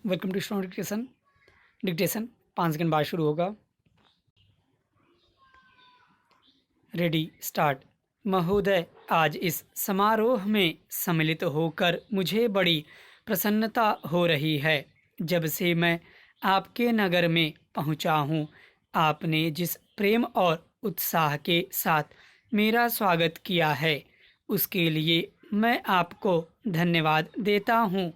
Welcome to student dictation 5 second बाद शुरू होगा। Ready start. महोदय, आज इस समारोह में सम्मिलित होकर मुझे बड़ी प्रसन्नता हो रही है। जब से मैं आपके नगर में पहुंचा हूं, आपने जिस प्रेम और उत्साह के साथ मेरा स्वागत किया है, उसके लिए मैं आपको धन्यवाद देता हूं।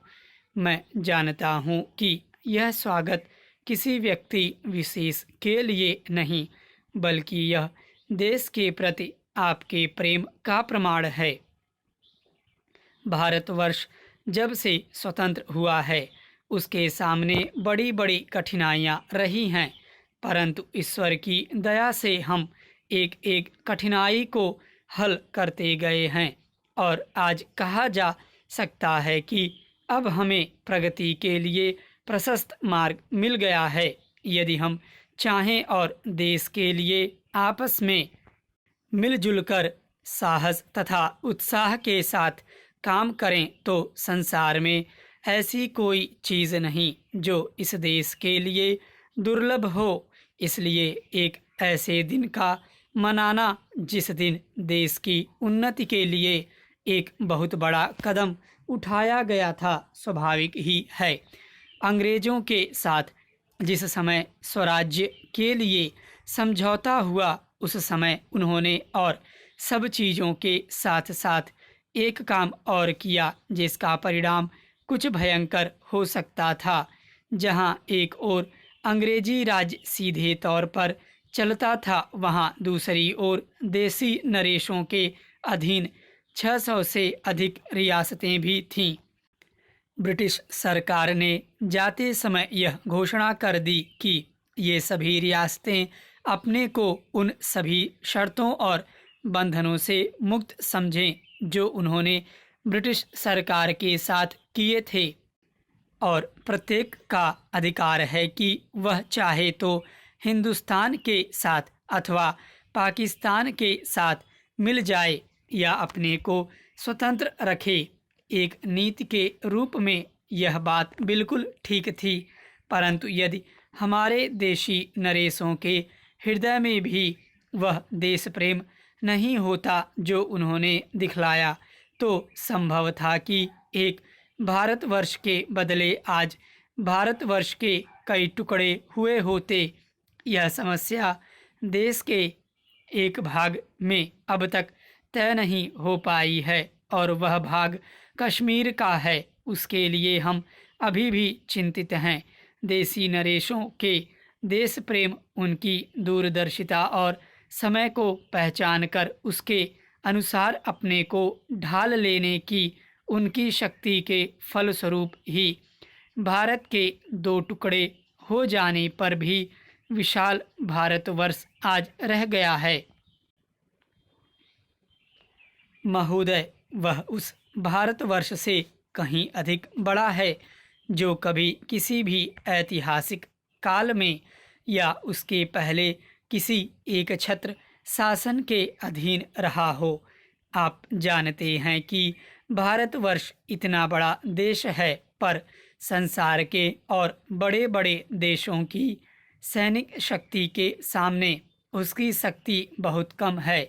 मैं जानता हूं कि यह स्वागत किसी व्यक्ति विशेष के लिए नहीं, बल्कि यह देश के प्रति आपके प्रेम का प्रमाण है। भारतवर्ष जब से स्वतंत्र हुआ है, उसके सामने बड़ी बड़ी कठिनाइयाँ रही हैं, परंतु ईश्वर की दया से हम एक एक कठिनाई को हल करते गए हैं और आज कहा जा सकता है कि अब हमें प्रगति के लिए प्रशस्त मार्ग मिल गया है। यदि हम चाहें और देश के लिए आपस में मिलजुल कर साहस तथा उत्साह के साथ काम करें तो संसार में ऐसी कोई चीज़ नहीं जो इस देश के लिए दुर्लभ हो। इसलिए एक ऐसे दिन का मनाना जिस दिन देश की उन्नति के लिए एक बहुत बड़ा कदम उठाया गया था, स्वाभाविक ही है। अंग्रेज़ों के साथ जिस समय स्वराज्य के लिए समझौता हुआ, उस समय उन्होंने और सब चीज़ों के साथ साथ एक काम और किया जिसका परिणाम कुछ भयंकर हो सकता था। जहां एक ओर अंग्रेजी राज सीधे तौर पर चलता था, वहां दूसरी ओर देसी नरेशों के अधीन 600 से अधिक रियासतें भी थीं। ब्रिटिश सरकार ने जाते समय यह घोषणा कर दी कि ये सभी रियासतें अपने को उन सभी शर्तों और बंधनों से मुक्त समझें जो उन्होंने ब्रिटिश सरकार के साथ किए थे, और प्रत्येक का अधिकार है कि वह चाहे तो हिंदुस्तान के साथ अथवा पाकिस्तान के साथ मिल जाए या अपने को स्वतंत्र रखे। एक नीति के रूप में यह बात बिल्कुल ठीक थी, परंतु यदि हमारे देशी नरेशों के हृदय में भी वह देश प्रेम नहीं होता जो उन्होंने दिखलाया, तो संभव था कि एक भारतवर्ष के बदले आज भारतवर्ष के कई टुकड़े हुए होते। यह समस्या देश के एक भाग में अब तक तय नहीं हो पाई है और वह भाग कश्मीर का है। उसके लिए हम अभी भी चिंतित हैं। देसी नरेशों के देश प्रेम, उनकी दूरदर्शिता और समय को पहचान कर उसके अनुसार अपने को ढाल लेने की उनकी शक्ति के फलस्वरूप ही भारत के 2 टुकड़े हो जाने पर भी विशाल भारतवर्ष आज रह गया है। महोदय, वह उस भारतवर्ष से कहीं अधिक बड़ा है जो कभी किसी भी ऐतिहासिक काल में या उसके पहले किसी एक छत्र शासन के अधीन रहा हो। आप जानते हैं कि भारतवर्ष इतना बड़ा देश है, पर संसार के और बड़े बड़े देशों की सैनिक शक्ति के सामने उसकी शक्ति बहुत कम है।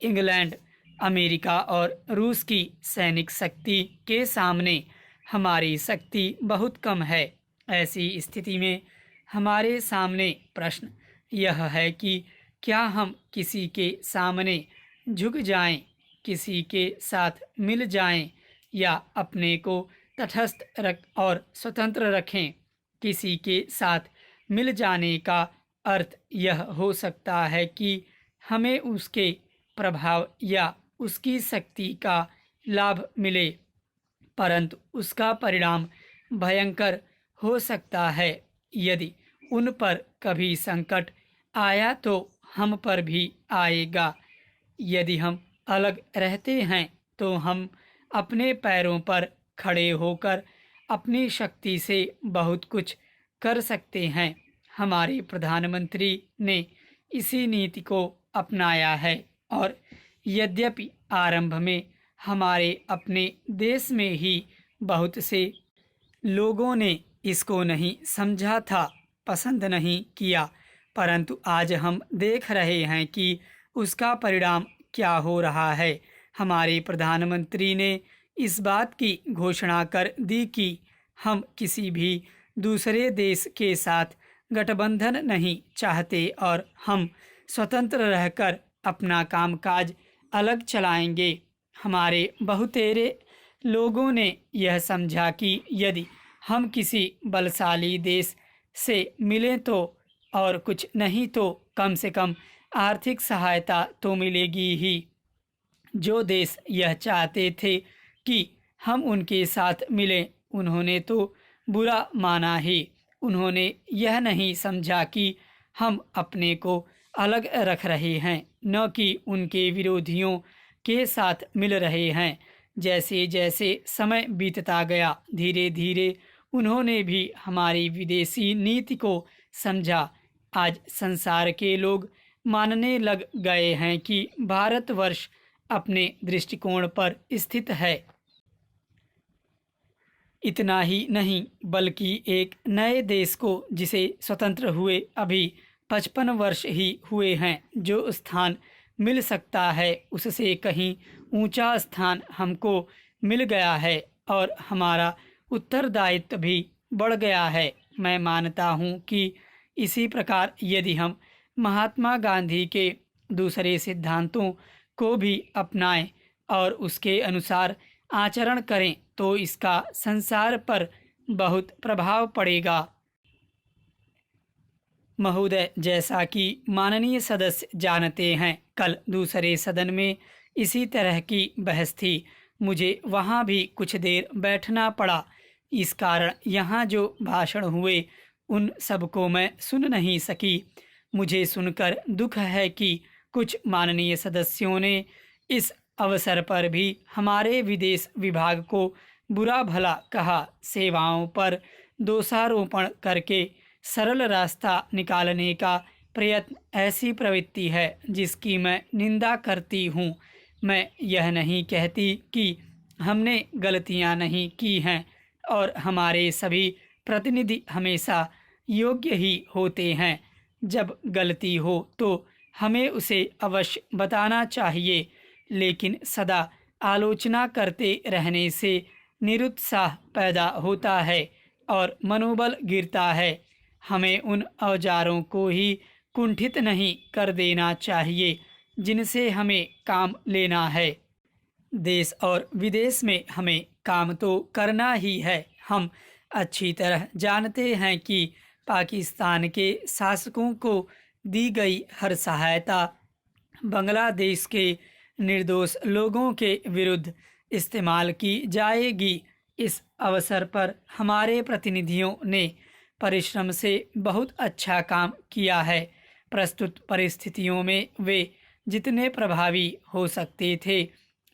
इंग्लैंड, अमेरिका और रूस की सैनिक शक्ति के सामने हमारी शक्ति बहुत कम है। ऐसी स्थिति में हमारे सामने प्रश्न यह है कि क्या हम किसी के सामने झुक जाएं, किसी के साथ मिल जाएं, या अपने को तटस्थ रख और स्वतंत्र रखें। किसी के साथ मिल जाने का अर्थ यह हो सकता है कि हमें उसके प्रभाव या उसकी शक्ति का लाभ मिले, परंतु उसका परिणाम भयंकर हो सकता है। यदि उन पर कभी संकट आया तो हम पर भी आएगा। यदि हम अलग रहते हैं तो हम अपने पैरों पर खड़े होकर अपनी शक्ति से बहुत कुछ कर सकते हैं। हमारे प्रधानमंत्री ने इसी नीति को अपनाया है और यद्यपि आरंभ में हमारे अपने देश में ही बहुत से लोगों ने इसको नहीं समझा था, पसंद नहीं किया, परंतु आज हम देख रहे हैं कि उसका परिणाम क्या हो रहा है। हमारे प्रधानमंत्री ने इस बात की घोषणा कर दी कि हम किसी भी दूसरे देश के साथ गठबंधन नहीं चाहते और हम स्वतंत्र रहकर अपना कामकाज अलग चलाएंगे। हमारे बहुतेरे लोगों ने यह समझा कि यदि हम किसी बलशाली देश से मिलें तो और कुछ नहीं तो कम से कम आर्थिक सहायता तो मिलेगी ही। जो देश यह चाहते थे कि हम उनके साथ मिलें, उन्होंने तो बुरा माना ही। उन्होंने यह नहीं समझा कि हम अपने को अलग रख रहे हैं, न कि उनके विरोधियों के साथ मिल रहे हैं। जैसे जैसे समय बीतता गया, धीरे धीरे उन्होंने भी हमारी विदेशी नीति को समझा। आज संसार के लोग मानने लग गए हैं कि भारतवर्ष अपने दृष्टिकोण पर स्थित है। इतना ही नहीं, बल्कि एक नए देश को जिसे स्वतंत्र हुए अभी 55 वर्ष ही हुए हैं, जो स्थान मिल सकता है उससे कहीं ऊंचा स्थान हमको मिल गया है और हमारा उत्तरदायित्व भी बढ़ गया है। मैं मानता हूँ कि इसी प्रकार यदि हम महात्मा गांधी के दूसरे सिद्धांतों को भी अपनाएं और उसके अनुसार आचरण करें तो इसका संसार पर बहुत प्रभाव पड़ेगा। महोदय, जैसा कि माननीय सदस्य जानते हैं, कल दूसरे सदन में इसी तरह की बहस थी। मुझे वहां भी कुछ देर बैठना पड़ा। इस कारण यहाँ जो भाषण हुए उन सबको मैं सुन नहीं सकी। मुझे सुनकर दुख है कि कुछ माननीय सदस्यों ने इस अवसर पर भी हमारे विदेश विभाग को बुरा भला कहा। सेवाओं पर दोषारोपण करके सरल रास्ता निकालने का प्रयत्न ऐसी प्रवृत्ति है जिसकी मैं निंदा करती हूँ। मैं यह नहीं कहती कि हमने गलतियाँ नहीं की हैं और हमारे सभी प्रतिनिधि हमेशा योग्य ही होते हैं। जब गलती हो तो हमें उसे अवश्य बताना चाहिए, लेकिन सदा आलोचना करते रहने से निरुत्साह पैदा होता है और मनोबल गिरता है। हमें उन औजारों को ही कुंठित नहीं कर देना चाहिए जिनसे हमें काम लेना है। देश और विदेश में हमें काम तो करना ही है। हम अच्छी तरह जानते हैं कि पाकिस्तान के शासकों को दी गई हर सहायता बांग्लादेश के निर्दोष लोगों के विरुद्ध इस्तेमाल की जाएगी। इस अवसर पर हमारे प्रतिनिधियों ने परिश्रम से बहुत अच्छा काम किया है। प्रस्तुत परिस्थितियों में वे जितने प्रभावी हो सकते थे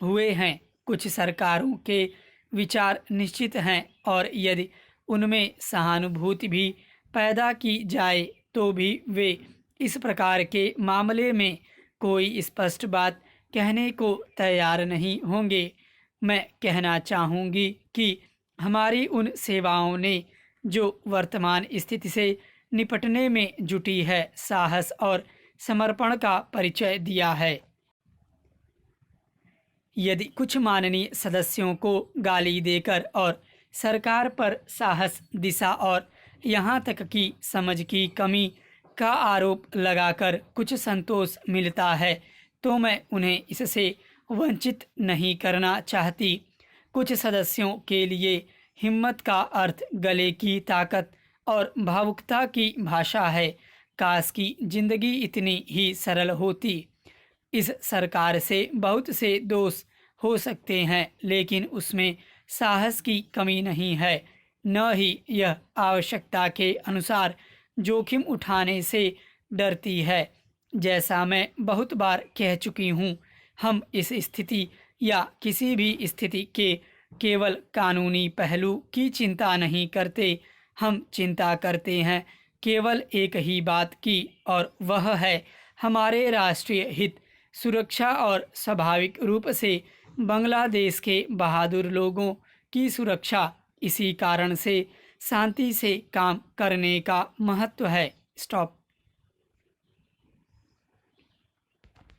हुए हैं। कुछ सरकारों के विचार निश्चित हैं और यदि उनमें सहानुभूति भी पैदा की जाए तो भी वे इस प्रकार के मामले में कोई स्पष्ट बात कहने को तैयार नहीं होंगे। मैं कहना चाहूँगी कि हमारी उन सेवाओं ने जो वर्तमान स्थिति से निपटने में जुटी है, साहस और समर्पण का परिचय दिया है। यदि कुछ माननीय सदस्यों को गाली देकर और सरकार पर साहस, दिशा और यहाँ तक कि समझ की कमी का आरोप लगाकर कुछ संतोष मिलता है तो मैं उन्हें इससे वंचित नहीं करना चाहती। कुछ सदस्यों के लिए हिम्मत का अर्थ गले की ताकत और भावुकता की भाषा है। काश की जिंदगी इतनी ही सरल होती। इस सरकार से बहुत से दोष हो सकते हैं, लेकिन उसमें साहस की कमी नहीं है, न ही यह आवश्यकता के अनुसार जोखिम उठाने से डरती है। जैसा मैं बहुत बार कह चुकी हूँ, हम इस स्थिति या किसी भी स्थिति के केवल कानूनी पहलू की चिंता नहीं करते। हम चिंता करते हैं केवल एक ही बात की, और वह है हमारे राष्ट्रीय हित, सुरक्षा और स्वाभाविक रूप से बांग्लादेश के बहादुर लोगों की सुरक्षा। इसी कारण से शांति से काम करने का महत्व है। स्टॉप।